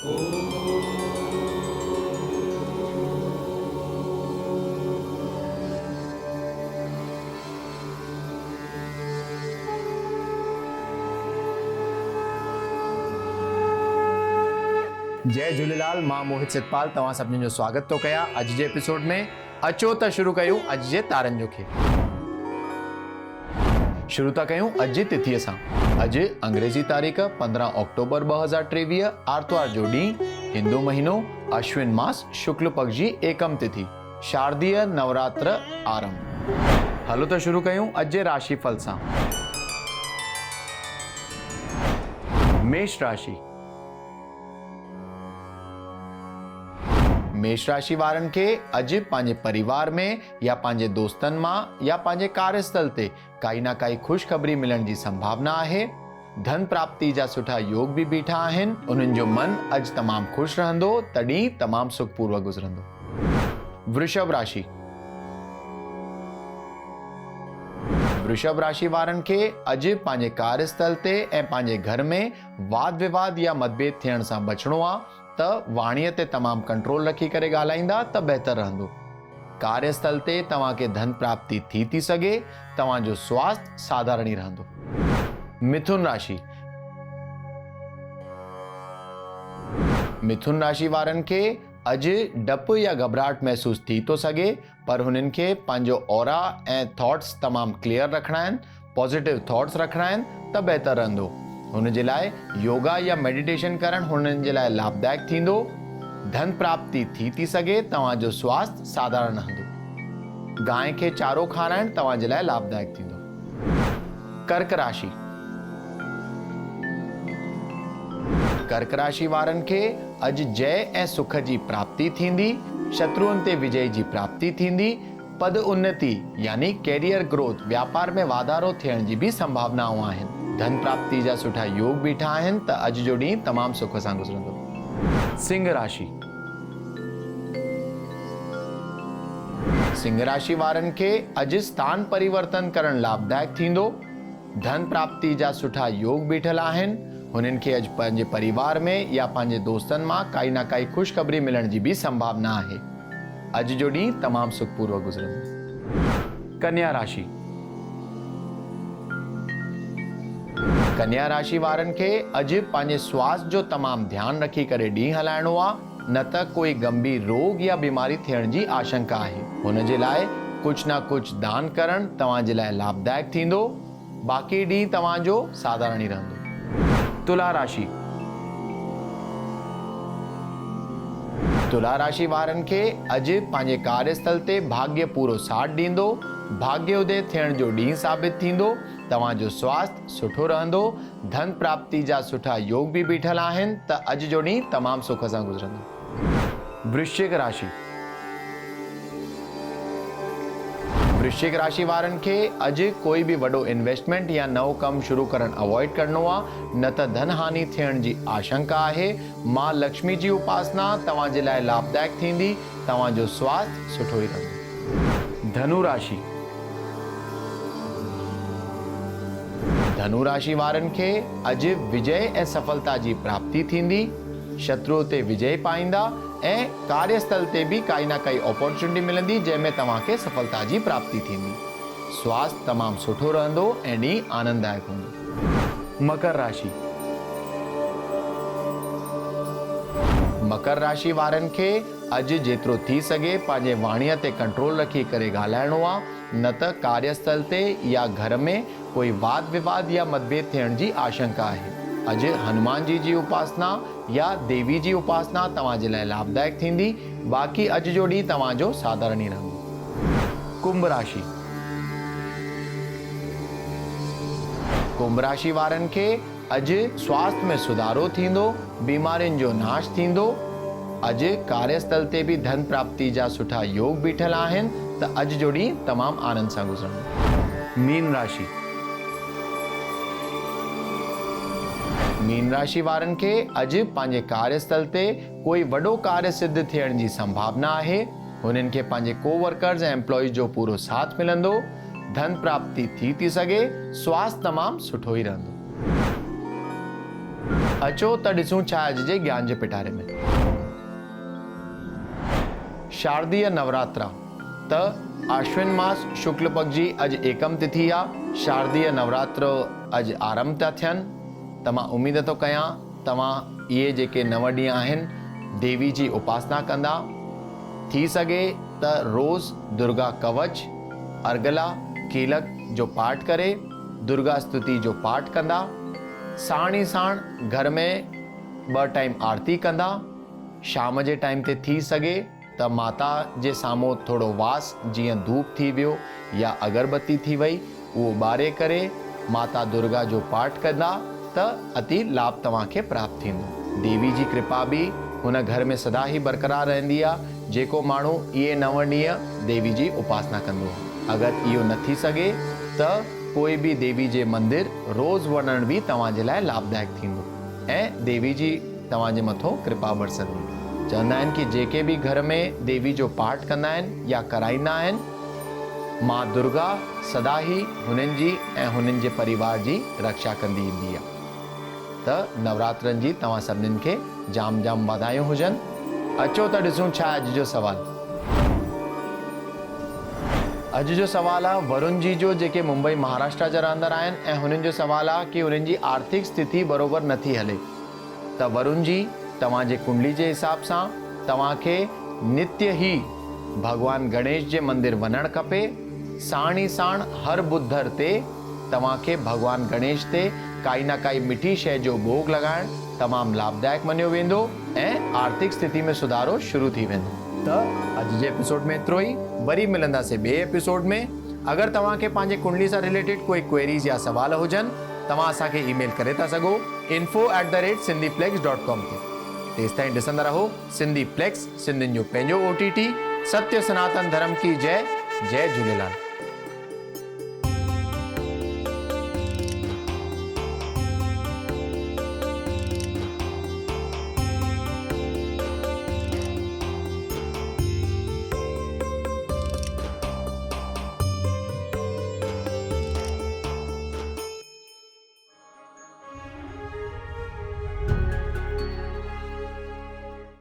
जय झूलेलाल। मां मोहित सितपाल तव्हां सभिनी जो स्वागत तो कया अॼु जे एपिसोड में। अचो त शुरू कयूं अॼु जे तारनि जो खेल। शुरू था कयूं अॼु जी तिथीअ सां। अॼु अंग्रेजी तारीख़ 15 अक्टूबर 2023 आर्तवार जो ॾींहुं, हिंदू महीनो अश्विन मास शुक्ल पक्ष जी एकम तिथि, शारदीय नवरात्र आरंभ। हलो त शुरू कयूं अॼु जे राशिफल सां। मेष राशि। मेष राशि वारनि खे अॼु पंहिंजे परिवार में या पंहिंजे दोस्तनि मां या पंहिंजे कार्यस्थल ते काई ना काई ख़ुशख़बरी मिलण जी संभावना आहे। धन प्राप्ति जा सुठा योग भी बीठा आहिनि। उन्हनि जो मन अॼु तमामु ख़ुशि रहंदो, तॾहिं तमामु सुखपूर्वक गुज़रंदो। वृषभ राशि। वृषभ राशि वारनि खे अॼु पंहिंजे कार्यस्थल ते ऐं पंहिंजे घर में वाद विवाद या मतभेद थियण सां बचणो आहे, त वाणीअ ते तमामु कंट्रोल रखी करे ॻाल्हाईंदा त बहितर रहंदो। कार्यस्थल ते तव्हांखे धन प्राप्ति थी सघे। तव्हांजो स्वास्थ्य साधारण ई रहंदो। मिथुन राशि। मिथुन राशि वारनि खे अॼु डपु या घबराहट महसूस थी तो सघे, पर हुननि खे पंहिंजो ऑरा ऐं थॉट्स तमामु क्लियर रखणा आहिनि, पॉजिटिव थॉट्स रखणा आहिनि त बहितर रहंदो। हुन जे लाइ योगा या मेडिटेशन करण हुननि जे लाइ लाभदायक थींदो। धन प्राप्ति थी सघे। तव्हांजो स्वास्थ्य साधारण रहंदो। गांइ खे चारो खाराइण तव्हां जे लाइ लाभदायक थींदो। कर्क राशि। कर्क राशि वारनि खे अॼु जय ऐं सुख जी प्राप्ति थींदी। शत्रुअनि ते विजय जी प्राप्ति थींदी। पद उन्नति यानी कैरियर ग्रोथ, व्यापार में वाधारो थियण जी भी संभावनाऊं आहिनि। धन प्राप्ति जा सुठा योग बीठा आहिनि त अॼु जो ॾींहुं तमामु सुख सां गुज़रंदो। सिंह राशि। सिंह राशि वारनि खे अॼु स्थान परिवर्तन करण लाभदायक थींदो। धन प्राप्ति जा सुठा योग बीठल आहिनि। हुननि खे अॼु पंहिंजे परिवार में या पंहिंजे दोस्तनि मां काई ना काई ख़ुशख़बरी मिलण जी भी संभावना आहे। अॼु जो ॾींहुं तमामु सुखपूर्वक गुज़रंदो। कन्या राशि। कन्या राशि वारनि खे अॼु पंहिंजे स्वास्थ्य जो तमामु ध्यानु रखी करे ॾींहुं हलाइणो आहे, न त कोई गंभीर रोग या बीमारी थियण जी आशंका आहे। हुन जे लाइ कुझु न कुझु दान करण तव्हां जे लाइ लाभदायक थींदो। बाक़ी ॾींहुं तव्हांजो साधारण ई रहंदो। तुला राशि। तुला राशि वारनि खे अॼु पंहिंजे कार्यस्थल ते भाग्य पूरो साथ ॾींदो। भाग्योदय थियण जो ॾींहुं साबित थींदो। तव्हांजो स्वास्थ्य सुठो रहंदो। धन प्राप्ति जा सुठा योग भी बीठल आहिनि त अॼु जो ॾींहुं तमामु सुख सां गुज़रंदो। वृश्चिक राशि। वृश्चिक राशि वारनि खे अॼु कोई भी वॾो इन्वेस्टमेंट या नओं कमु शुरू करणु अवॉइड करणो आहे, न त धन हानि थियण जी आशंका आहे। मां लक्ष्मी जी उपासना तव्हां जे लाइ लाभदायक थींदी। तव्हांजो स्वास्थ्य सुठो ई रहंदो। धनु राशि। धनु राशि वारनि खे अॼु विजय ऐं सफलता जी प्राप्ति थींदी। शत्रुओं ते विजय पाईंदा ऐं कार्यस्थल ते भी काई ना काई अपॉर्चुनिटी मिलंदी जंहिंमें तव्हांखे सफलता जी प्राप्ति थींदी। स्वास्थ्य तमामु सुठो रहंदो ऐं ॾींहुं आनंददायक हूंदो। मकर राशि। मकर राशि वारनि खे अॼु जेतिरो थी सघे पंहिंजे वाणीअ ते कंट्रोल रखी करे ॻाल्हाइणो आहे, न त कार्यस्थल ते या घर में कोई वाद विवाद या मतभेद थियण जी आशंका आहे। अॼु हनुमान जी उपासना या देवी जी उपासना तव्हां जे लाइ लाभदायक थींदी। बाक़ी अॼु जो ॾींहुं तव्हांजो साधारण ई रहंदो। कुंभ राशि। कुंभ राशि वारनि खे अॼु स्वास्थ्य में सुधारो थींदो। बीमारियुनि जो नाश थींदो। अॼु कार्यस्थल ते भी धन प्राप्ति जा सुठा योग बीठल आहिनि त अॼु जो ॾींहुं तमामु आनंद सां गुज़रंदो। मीन राशि। मीन राशि वारनि खे अॼु पंहिंजे कार्यस्थल ते कोई वॾो कार्य सिद्ध थियण जी संभावना आहे। हुननि खे पंहिंजे कोवर्कर्स ऐं एम्प्लॉइज जो पूरो साथ मिलंदो। धन प्राप्ति थी सघे। स्वास्थ्य तमामु सुठो ई रहंदो। अचो त ॾिसूं छा अॼु जे ज्ञान जे पिटारे में। शारदीय नवरात्रा त आश्विन मास शुक्ल पक्ष जी अॼु एकम तिथि आहे। शारदीय नवरात्र अॼु आरंभ था थियनि। त मां उम्मीद थो कयां तव्हां इहे जेके 9 ॾींहं आहिनि देवी जी उपासना कंदा। थी सघे त रोज़ दुर्गा कवच, अर्गला, कीलक जो पाठ करे दुर्गा स्तुति जो पाठ कंदा। साण ई साण घर में 2 टाइम आरती कंदा। शाम जे टाइम ते थी सघे त माता जे साम्हूं थोरो वास जीअं धूप थी वियो या अगरबत्ती थी वई उहो ॿारे करे माता दुर्गा जो पाठ कंदा त अति लाभ तव्हांखे प्राप्त थींदो। देवी जी कृपा बि हुन घर में सदा ई बरक़रार रहंदी आहे जेको माण्हू इहे 9 ॾींहं देवी जी उपासना कंदो। अगरि इहो न थी सघे त कोई भी देवी जे मंदिर रोज़ वञण भी तव्हांजे लाइ लाभदायक थींदो ऐं देवी जी तव्हांजे मथां कृपा बरसंदी। चवंदा आहिनि कि जेके भी घर में देवी जो पाठ कंदा आहिनि या कराईंदा आहिनि मां दुर्गा सदा ही हुननि जी ऐं हुननि जे परिवार जी रक्षा कंदी ईंदी आहे। त नवरात्रनि जी तव्हां सभिनीनि खे जाम जाम वाधायूं हुजनि। अचो त ॾिसूं छा अॼु जो सवाल। अॼु जो सवाल आहे वरुण जी जो जेके मुंबई महाराष्ट्र जा रहंदड़ आहिनि ऐं हुननि जो सवाल आहे कि हुननि जी आर्थिक स्थिति बराबरि नथी हले। त वरुण जी तव्हांजे कुंडली जे हिसाब सां तव्हांखे नित्य ही भगवान गणेश जे मंदिर वञणु खपे। साण ई साण हर बुधर ते तव्हांखे भगवान गणेश ते काई न काई मिठी शइ जो भोग लॻाइणु तमामु लाभदायक मञियो वेंदो ऐं आर्थिक स्थिति में सुधारो शुरू थी वेंदो। त अॼु जे एपिसोड में एतिरो ई। वरी मिलंदासीं ॿिए एपिसोड में। अगरि तव्हांखे पंहिंजे कुंडली सां रिलेटेड कोई क्वेरीज़ या सवाल हुजनि तव्हां असांखे ईमेल करे था सघो info@sindhiplex.com ते। तेसिताईं ॾिसंदा रहो सिंधी प्लेक्स, सिंधियुनि जो पंहिंजो OTT। सत्य सनातन धर्म की जय। जय झूलेलाल।